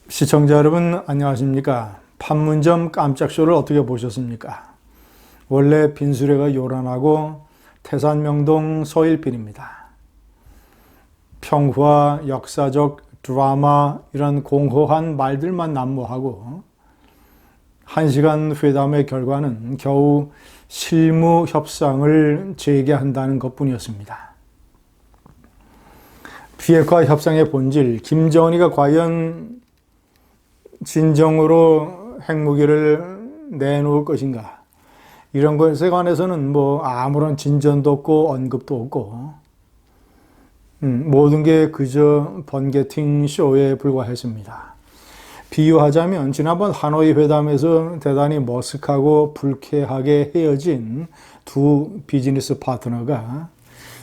시청자 여러분 안녕하십니까? 판문점 깜짝쇼를 어떻게 보셨습니까? 원래 빈수레가 요란하고 태산명동 서일빈입니다. 평화, 역사적 드라마 이런 공허한 말들만 난무하고 1시간 회담의 결과는 겨우 실무 협상을 재개한다는 것뿐이었습니다. 비핵화 협상의 본질, 김정은이가 과연 진정으로 핵무기를 내놓을 것인가? 이런 것에 관해서는 아무런 진전도 없고 언급도 없고 모든 게 그저 번개팅 쇼에 불과했습니다. 비유하자면 지난번 하노이 회담에서 대단히 머쓱하고 불쾌하게 헤어진 두 비즈니스 파트너가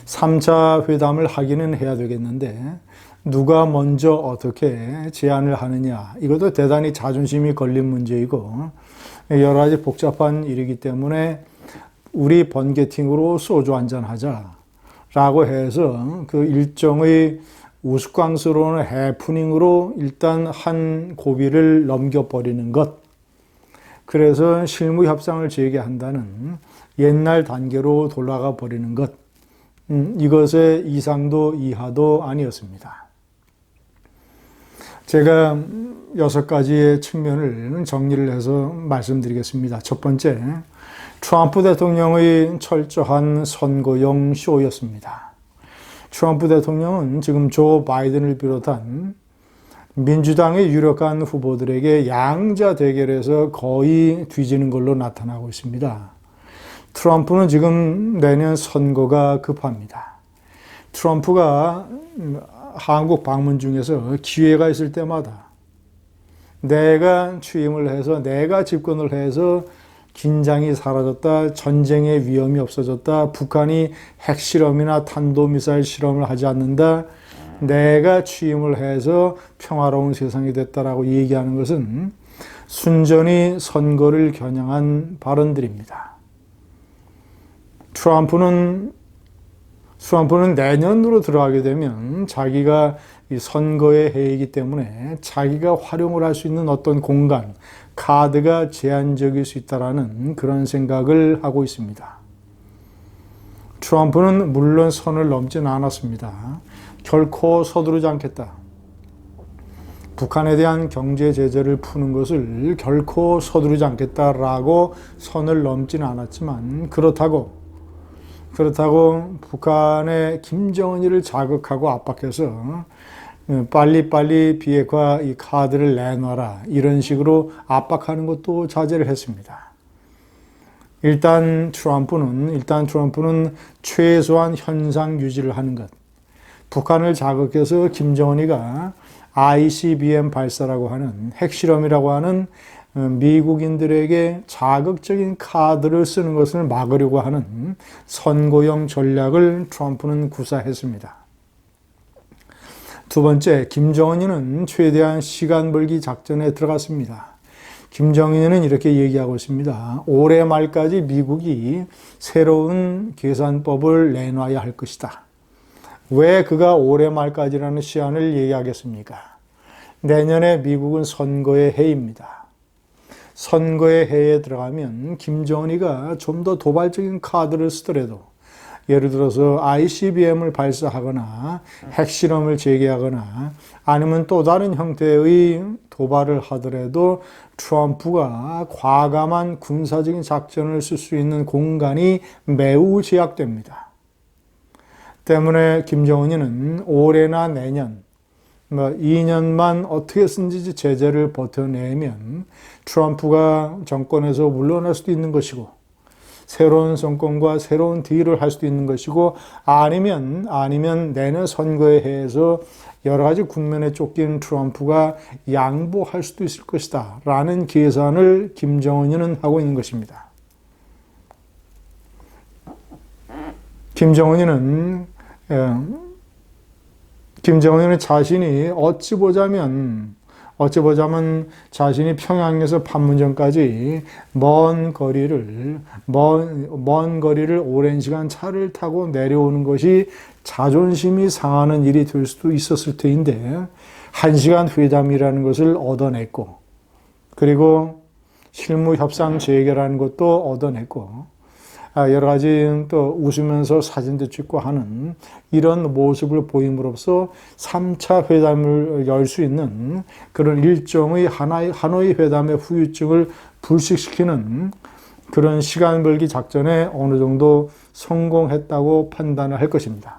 3차 회담을 하기는 해야 되겠는데 누가 먼저 어떻게 제안을 하느냐, 이것도 대단히 자존심이 걸린 문제이고 여러 가지 복잡한 일이기 때문에 우리 번개팅으로 소주 한잔 하자 라고 해서 그 일정의 우스꽝스러운 해프닝으로 일단 한 고비를 넘겨버리는 것, 그래서 실무 협상을 재개한다는 옛날 단계로 돌아가 버리는 것, 이것의 이상도 이하도 아니었습니다. 제가 6가지의 측면을 정리를 해서 말씀드리겠습니다. 첫 번째, 트럼프 대통령의 철저한 선거용 쇼였습니다. 트럼프 대통령은 지금 조 바이든을 비롯한 민주당의 유력한 후보들에게 양자 대결에서 거의 뒤지는 걸로 나타나고 있습니다. 트럼프는 지금 내년 선거가 급합니다. 트럼프가 한국 방문 중에서 기회가 있을 때마다 내가 취임을 해서 내가 집권을 해서 긴장이 사라졌다, 전쟁의 위험이 없어졌다, 북한이 핵실험이나 탄도미사일 실험을 하지 않는다, 내가 취임을 해서 평화로운 세상이 됐다라고 얘기하는 것은 순전히 선거를 겨냥한 발언들입니다. 트럼프는 내년으로 들어가게 되면 자기가 이 선거의 해이기 때문에 자기가 활용을 할 수 있는 어떤 공간, 카드가 제한적일 수 있다라는 그런 생각을 하고 있습니다. 트럼프는 물론 선을 넘지는 않았습니다. 결코 서두르지 않겠다. 북한에 대한 경제 제재를 푸는 것을 결코 서두르지 않겠다라고 선을 넘지는 않았지만 그렇다고 북한의 김정은이를 자극하고 압박해서 빨리빨리 비핵화 이 카드를 내놔라, 이런 식으로 압박하는 것도 자제를 했습니다. 일단 트럼프는 최소한 현상 유지를 하는 것. 북한을 자극해서 김정은이가 ICBM 발사라고 하는 핵실험이라고 하는 미국인들에게 자극적인 카드를 쓰는 것을 막으려고 하는 선거용 전략을 트럼프는 구사했습니다. 두 번째, 김정은이는 최대한 시간 벌기 작전에 들어갔습니다. 김정은이는 이렇게 얘기하고 있습니다. 올해 말까지 미국이 새로운 계산법을 내놔야 할 것이다. 왜 그가 올해 말까지라는 시한을 얘기하겠습니까? 내년에 미국은 선거의 해입니다. 선거의 해에 들어가면 김정은이가 좀 더 도발적인 카드를 쓰더라도, 예를 들어서 ICBM을 발사하거나 핵실험을 재개하거나 아니면 또 다른 형태의 도발을 하더라도 트럼프가 과감한 군사적인 작전을 쓸 수 있는 공간이 매우 제약됩니다. 때문에 김정은이는 올해나 내년 2년만 어떻게 쓴지 제재를 버텨내면 트럼프가 정권에서 물러날 수도 있는 것이고, 새로운 정권과 새로운 딜을 할 수도 있는 것이고, 아니면 내년 선거에 해서 여러 가지 국면에 쫓긴 트럼프가 양보할 수도 있을 것이다 라는 계산을 김정은이는 하고 있는 것입니다. 김정은이는 자신이 어찌 보자면 자신이 평양에서 판문점까지 먼 거리를 오랜 시간 차를 타고 내려오는 것이 자존심이 상하는 일이 될 수도 있었을 터인데, 1시간 회담이라는 것을 얻어냈고, 그리고 실무 협상 재개라는 것도 얻어냈고, 여러 가지 또 웃으면서 사진도 찍고 하는 이런 모습을 보임으로써 3차 회담을 열 수 있는 그런 일종의 하노이 회담의 후유증을 불식시키는 그런 시간 벌기 작전에 어느 정도 성공했다고 판단을 할 것입니다.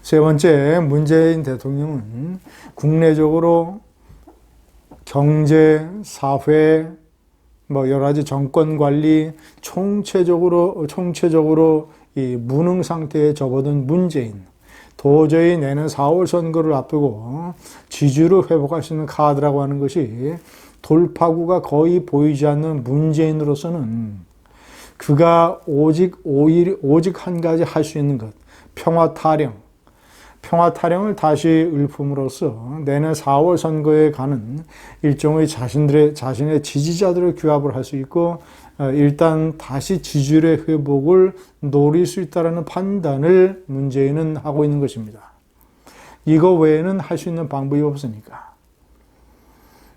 세 번째, 문재인 대통령은 국내적으로 경제, 사회, 여러 가지 정권 관리, 총체적으로 이 무능 상태에 접어든 문재인, 도저히 내년 4월 선거를 앞두고 지지를 회복할 수 있는 카드라고 하는 것이 돌파구가 거의 보이지 않는 문재인으로서는 그가 오직 한 가지 할 수 있는 것, 평화 타령을 다시 읊음으로써 내년 4월 선거에 가는 일종의 자신의 지지자들을 규합을 할 수 있고, 일단 다시 지지율의 회복을 노릴 수 있다는 판단을 문재인은 하고 있는 것입니다. 이거 외에는 할 수 있는 방법이 없으니까.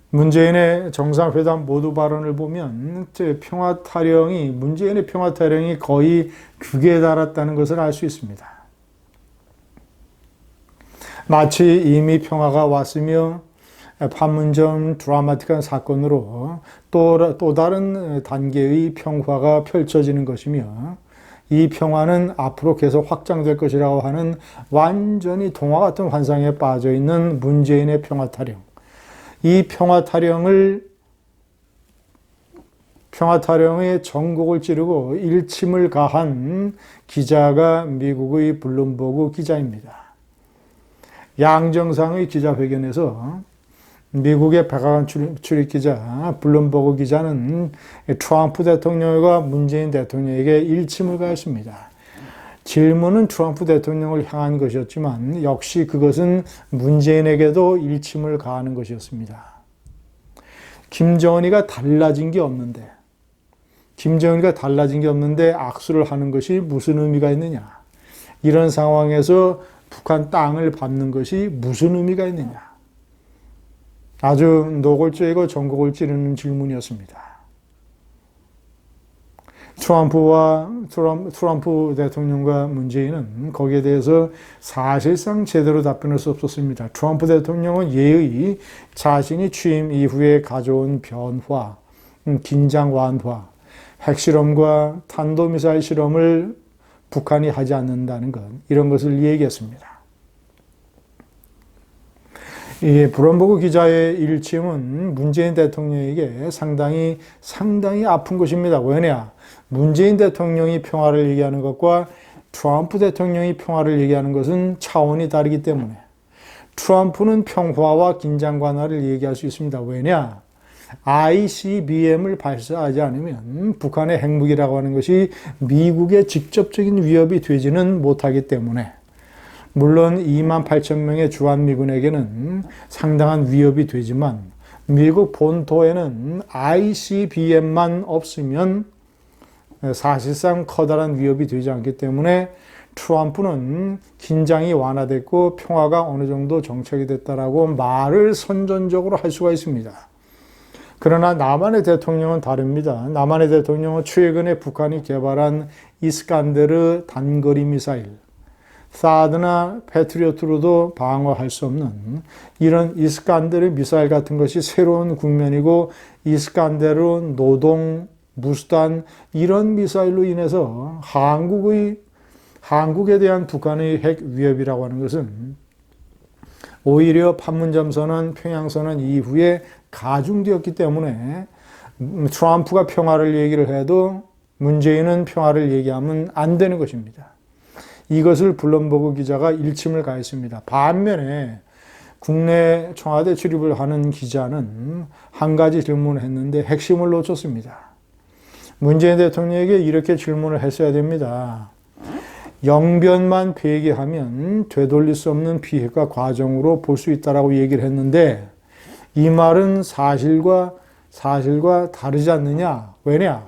문재인의 정상회담 모두 발언을 보면 문재인의 평화 타령이 거의 극에 달했다는 것을 알 수 있습니다. 마치 이미 평화가 왔으며 판문점 드라마틱한 사건으로 또 다른 단계의 평화가 펼쳐지는 것이며, 이 평화는 앞으로 계속 확장될 것이라고 하는 완전히 동화 같은 환상에 빠져 있는 문재인의 평화 타령. 이 평화 타령의 전곡을 찌르고 일침을 가한 기자가 미국의 블룸버그 기자입니다. 양정상의 기자회견에서 미국의 백악관 출입 기자 블룸버그 기자는 트럼프 대통령과 문재인 대통령에게 일침을 가했습니다. 질문은 트럼프 대통령을 향한 것이었지만 역시 그것은 문재인에게도 일침을 가하는 것이었습니다. 김정은이가 달라진 게 없는데 악수를 하는 것이 무슨 의미가 있느냐. 이런 상황에서 북한 땅을 밟는 것이 무슨 의미가 있느냐. 아주 노골적이고 전곡을 찌르는 질문이었습니다. 트럼프 대통령과 문재인은 거기에 대해서 사실상 제대로 답변할 수 없었습니다. 트럼프 대통령은 예의 자신이 취임 이후에 가져온 변화, 긴장 완화, 핵실험과 탄도미사일 실험을 북한이 하지 않는다는 것, 이런 것을 얘기했습니다. 이 블룸버그 기자의 일침은 문재인 대통령에게 상당히 아픈 것입니다. 왜냐? 문재인 대통령이 평화를 얘기하는 것과 트럼프 대통령이 평화를 얘기하는 것은 차원이 다르기 때문에 트럼프는 평화와 긴장 완화를 얘기할 수 있습니다. 왜냐? ICBM을 발사하지 않으면 북한의 핵무기라고 하는 것이 미국의 직접적인 위협이 되지는 못하기 때문에, 물론 28,000명의 주한미군에게는 상당한 위협이 되지만 미국 본토에는 ICBM만 없으면 사실상 커다란 위협이 되지 않기 때문에 트럼프는 긴장이 완화됐고 평화가 어느 정도 정착이 됐다라고 말을 선전적으로 할 수가 있습니다. 그러나 남한의 대통령은 다릅니다. 남한의 대통령은 최근에 북한이 개발한 이스칸데르 단거리 미사일, 사드나 패트리어트로도 방어할 수 없는 이런 이스칸데르 미사일 같은 것이 새로운 국면이고, 이스칸데르, 노동, 무스탄 이런 미사일로 인해서 한국에 대한 북한의 핵 위협이라고 하는 것은 오히려 판문점 선언, 평양 선언 이후에 가중되었기 때문에 트럼프가 평화를 얘기를 해도 문재인은 평화를 얘기하면 안 되는 것입니다. 이것을 블룸버그 기자가 일침을 가했습니다. 반면에 국내 청와대 출입을 하는 기자는 한 가지 질문을 했는데 핵심을 놓쳤습니다. 문재인 대통령에게 이렇게 질문을 했어야 됩니다. 영변만 폐기하면 되돌릴 수 없는 비핵화 과정으로 볼 수 있다라고 얘기를 했는데, 이 말은 사실과 다르지 않느냐? 왜냐?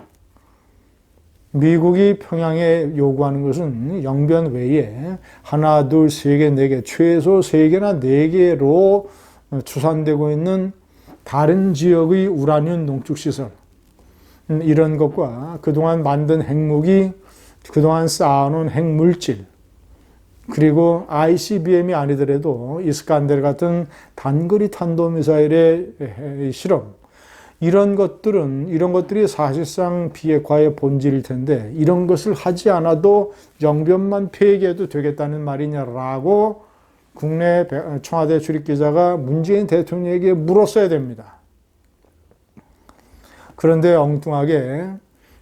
미국이 평양에 요구하는 것은 영변 외에 하나, 둘, 세 개, 네 개, 최소 세 개나 네 개로 추산되고 있는 다른 지역의 우라늄 농축시설, 이런 것과 그동안 만든 핵무기, 그동안 쌓아놓은 핵물질, 그리고 ICBM이 아니더라도 이스칸데르 같은 단거리 탄도미사일의 실험, 이런 것들이 사실상 비핵화의 본질일 텐데 이런 것을 하지 않아도 영변만 폐기해도 되겠다는 말이냐라고 국내 청와대 출입기자가 문재인 대통령에게 물었어야 됩니다. 그런데 엉뚱하게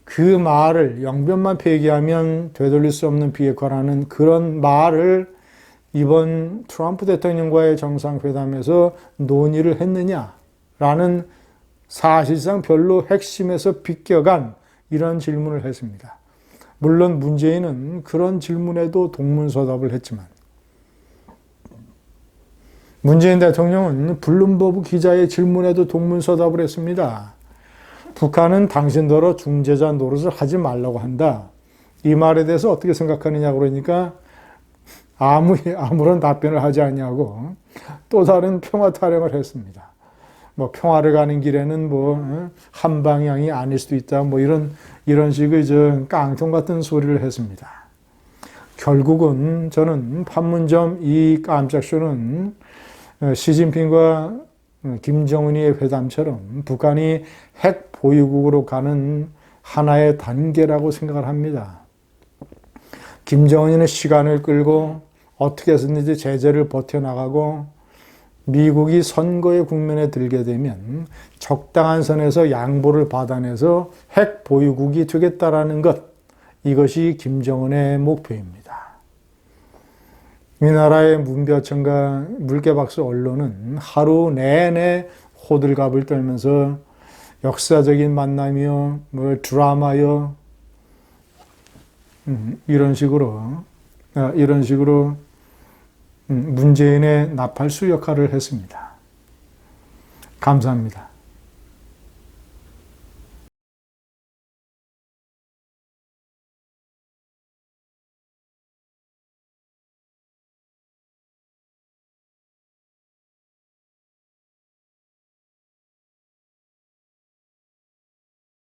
그 말을 영변만 폐기하면 되돌릴 수 없는 비핵화라는 그런 말을 이번 트럼프 대통령과의 정상회담에서 논의를 했느냐라는 사실상 별로 핵심에서 비껴간 이런 질문을 했습니다. 물론 문재인은 그런 질문에도 동문서답을 했지만 문재인 대통령은 블룸버그 기자의 질문에도 동문서답을 했습니다. 북한은 당신더러 중재자 노릇을 하지 말라고 한다. 이 말에 대해서 어떻게 생각하느냐 그러니까 아무런 답변을 하지 않냐고 또 다른 평화 타령을 했습니다. 뭐 평화를 가는 길에는 뭐 한 방향이 아닐 수도 있다. 뭐 이런 식의 저 깡통 같은 소리를 했습니다. 결국은 저는 판문점 이 깜짝 쇼는 시진핑과 김정은의 회담처럼 북한이 핵 보유국으로 가는 하나의 단계라고 생각을 합니다. 김정은이는 시간을 끌고 어떻게 해서든지 제재를 버텨나가고 미국이 선거의 국면에 들게 되면 적당한 선에서 양보를 받아내서 핵 보유국이 되겠다라는 것, 이것이 김정은의 목표입니다. 이 나라의 문벼천과 물개박스 언론은 하루 내내 호들갑을 떨면서 역사적인 만남이요, 뭐 드라마요, 이런 식으로 문재인의 나팔수 역할을 했습니다. 감사합니다.